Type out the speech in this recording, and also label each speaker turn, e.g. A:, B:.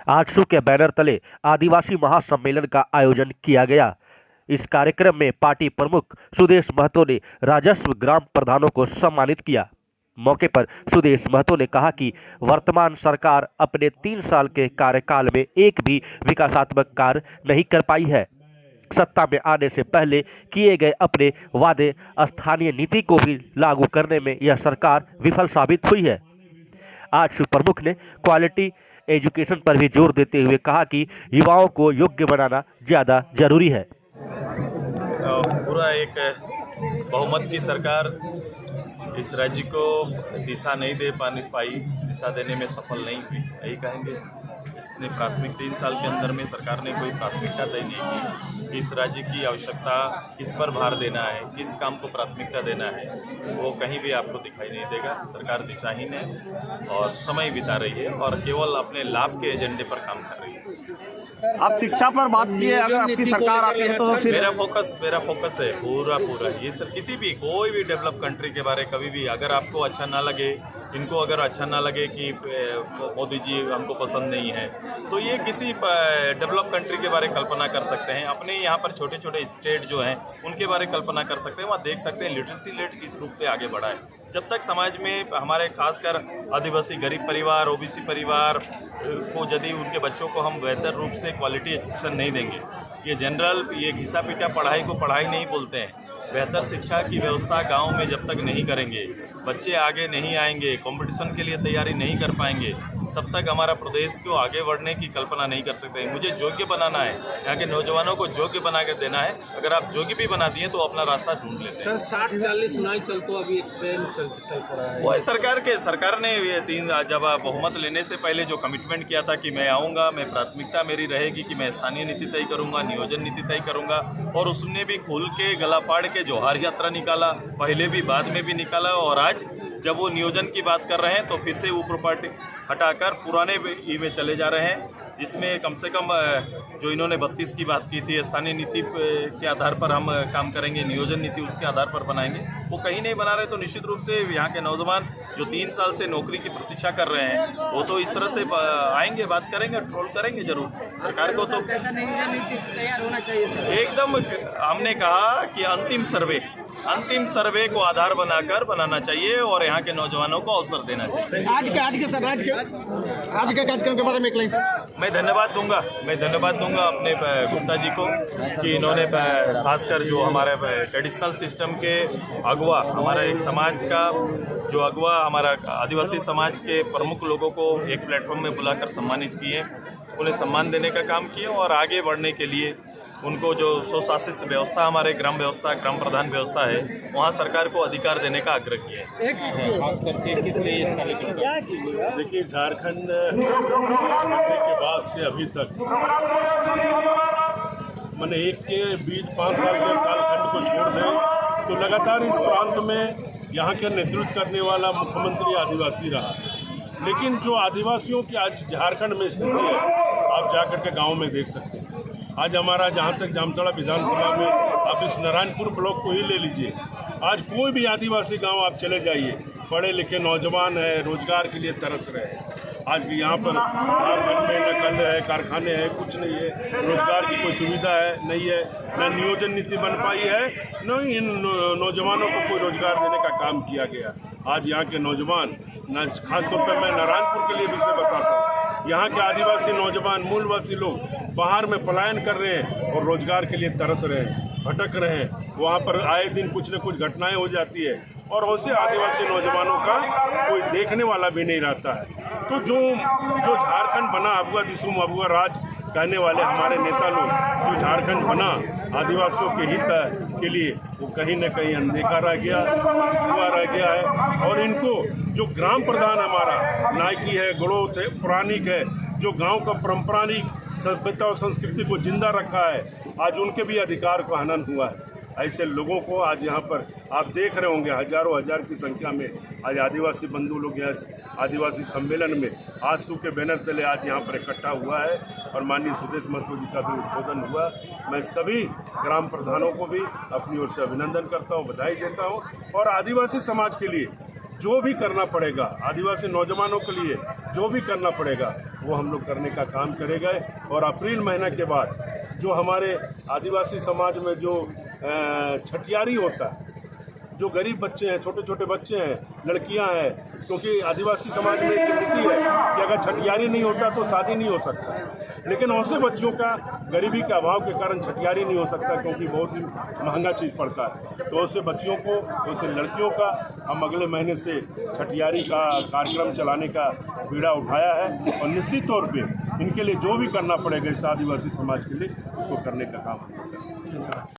A: आजसू के बैनर तले आदिवासी महासम्मेलन का आयोजन किया गया। इस कार्यक्रम में पार्टी प्रमुख सुदेश महतो ने राजस्व ग्राम प्रधानों को सम्मानित किया। मौके पर सुदेश महतो ने कहा कि वर्तमान सरकार अपने 3 साल के कार्यकाल में एक भी विकासात्मक कार्य नहीं कर पाई है। सत्ता में आने से पहले किए गए अपने वादे स्थानीय नीति को भी लागू करने में यह सरकार विफल साबित हुई है। आजसू प्रमुख ने क्वालिटी एजुकेशन पर भी जोर देते हुए कहा कि युवाओं को योग्य बनाना ज्यादा जरूरी है।
B: पूरा एक बहुमत की सरकार इस राज्य को दिशा नहीं दे पाई, दिशा देने में सफल नहीं हुई, यही कहेंगे। इसने प्राथमिक 3 साल के अंदर में सरकार ने कोई प्राथमिकता तय नहीं की। इस राज्य की आवश्यकता किस पर भार देना है, किस काम को प्राथमिकता देना है, वो कहीं भी आपको दिखाई नहीं देगा। सरकार दिशाहीन है और समय बिता रही है और केवल अपने लाभ के एजेंडे पर काम कर रही है।
C: आप शिक्षा पर बात किए, अगर आपकी सरकार आती है तो फिर
B: मेरा फोकस है पूरा ये सर किसी भी कोई भी डेवलप कंट्री के बारे कभी भी अगर आपको अच्छा ना लगे, इनको अगर अच्छा ना लगे कि मोदी जी हमको पसंद नहीं है, तो ये किसी डेवलप कंट्री के बारे कल्पना कर सकते हैं। अपने यहाँ पर छोटे छोटे स्टेट जो हैं उनके बारे कल्पना कर सकते हैं, वहाँ देख सकते हैं लिटरेसी रेट किस रूप पे आगे बढ़ा है। जब तक समाज में हमारे खासकर आदिवासी गरीब परिवार, ओबीसी परिवार को यदि उनके बच्चों को हम बेहतर रूप से क्वालिटी एजुकेशन नहीं देंगे, ये जनरल ये घिसा पिटा पढ़ाई को पढ़ाई नहीं बोलते हैं, बेहतर शिक्षा की व्यवस्था गांव में जब तक नहीं करेंगे, बच्चे आगे नहीं आएंगे, कंपटीशन के लिए तैयारी नहीं कर पाएंगे, तब तक हमारा प्रदेश को आगे बढ़ने की कल्पना नहीं कर सकते। मुझे योग्य बनाना है, यहाँ के नौजवानों को योग्य बना कर देना है। अगर आप योग्य भी बना दिए तो अपना रास्ता ढूंढ लेते हैं।
C: 60-40 नहीं चल तो अभी ट्रेन चल पड़ा है।
B: वो सरकार ने ये जब बहुमत लेने से पहले जो कमिटमेंट किया था कि मैं आऊँगा, मैं प्राथमिकता मेरी रहेगी कि मैं स्थानीय नीति तय करूँगा, नियोजन नीति तय करूँगा, और उसने भी खुल के गला फाड़ के जोहार यात्रा निकाला, पहले भी बाद में भी निकाला। और आज जब वो नियोजन की बात कर रहे हैं तो फिर से वो प्रॉपर्टी हटाकर पुराने ई में चले जा रहे हैं, जिसमें कम से कम जो इन्होंने 32 की बात की थी, स्थानीय नीति के आधार पर हम काम करेंगे, नियोजन नीति उसके आधार पर बनाएंगे, वो कहीं नहीं बना रहे। तो निश्चित रूप से यहाँ के नौजवान जो 3 साल से नौकरी की प्रतीक्षा कर रहे हैं, वो तो इस तरह से आएंगे, बात करेंगे, ट्रोल करेंगे जरूर सरकार को। तो
C: तैयार होना चाहिए
B: एकदम हमने कहा कि अंतिम सर्वे को आधार बनाना चाहिए और यहाँ के नौजवानों को अवसर देना चाहिए।
C: आज के कार्यक्रम के बारे में एक लाइन
B: मैं धन्यवाद दूंगा अपने गुप्ता जी को कि इन्होंने खासकर जो हमारे ट्रेडिशनल सिस्टम के अगवा, हमारा एक समाज का जो अगवा, हमारा आदिवासी समाज के प्रमुख लोगों को एक प्लेटफॉर्म में बुलाकर सम्मानित किए, उन्हें सम्मान देने का काम किए और आगे बढ़ने के लिए उनको जो स्वशासित व्यवस्था, हमारे ग्राम प्रधान व्यवस्था है, वहाँ सरकार को अधिकार देने का आग्रह किया।
D: देखिए, झारखंड के बाद से अभी तक मैंने एक के बीच 5 साल के कालखंड को छोड़ दें तो लगातार इस प्रांत में यहाँ के नेतृत्व करने वाला मुख्यमंत्री आदिवासी रहा। लेकिन जो आदिवासियों की आज झारखंड में स्थिति है, आप जाकर के गाँव में देख सकते हैं। आज हमारा जहाँ तक जामताड़ा विधानसभा में आप इस नारायणपुर ब्लॉक को ही ले लीजिए, आज कोई भी आदिवासी गांव आप चले जाइए, पढ़े लिखे नौजवान है, रोजगार के लिए तरस रहे हैं। आज भी यहाँ पर झारखंड में न कल है, कारखाने हैं, कुछ नहीं है, रोजगार की कोई सुविधा है नहीं है, न नियोजन नीति बन पाई है, न इन नौजवानों को कोई रोजगार देने का काम किया गया। आज यहाँ के नौजवान, खासतौर पर मैं नारायणपुर के लिए विषय बताता हूँ, यहाँ के आदिवासी नौजवान मूलवासी लोग बाहर में पलायन कर रहे हैं और रोजगार के लिए तरस रहे हैं, भटक रहे हैं। वहाँ पर आए दिन कुछ न कुछ घटनाएं हो जाती है और वैसे आदिवासी नौजवानों का कोई देखने वाला भी नहीं रहता है। तो जो झारखंड बना, अबुआ दिसुम अबुआ राज कहने वाले हमारे नेता लोग, जो झारखंड बना आदिवासियों के हित के लिए, वो कहीं न कहीं अनदेखा रह गया, छुआ रह गया है। और इनको जो ग्राम प्रधान हमारा नायकी है, गड़ोत है, पुरानिक है, जो गांव का पारंपरिक सभ्यता और संस्कृति को जिंदा रखा है, आज उनके भी अधिकार का हनन हुआ है। ऐसे लोगों को आज यहाँ पर आप देख रहे होंगे, हजारों हजार की संख्या में आज आदिवासी बंधु लोग यहाँ आदिवासी सम्मेलन में आजसू के बैनर तले आज यहाँ पर इकट्ठा हुआ है और माननीय सुदेश महतो जी का भी उद्बोधन हुआ। मैं सभी ग्राम प्रधानों को भी अपनी ओर से अभिनंदन करता हूँ, बधाई देता हूँ और आदिवासी समाज के लिए जो भी करना पड़ेगा आदिवासी नौजवानों के लिए, जो भी करना पड़ेगा वो हम लोग करने का काम करेंगे। और अप्रैल महीना के बाद जो हमारे आदिवासी समाज में जो छठियारी होता है, जो गरीब बच्चे हैं, छोटे छोटे बच्चे हैं, लड़कियां हैं, क्योंकि आदिवासी समाज में एक नीति है कि अगर छठियारी नहीं होता तो शादी नहीं हो सकता, लेकिन ऐसे बच्चों का गरीबी के अभाव के कारण छठियारी नहीं हो सकता क्योंकि बहुत ही महंगा चीज़ पड़ता है। तो ऐसे बच्चियों को, ऐसे लड़कियों का हम अगले महीने से छठियारी का कार्यक्रम चलाने का बीड़ा उठाया है और निश्चित तौर पे इनके लिए जो भी करना पड़ेगा इस आदिवासी समाज के लिए उसको करने का काम हम करेंगे।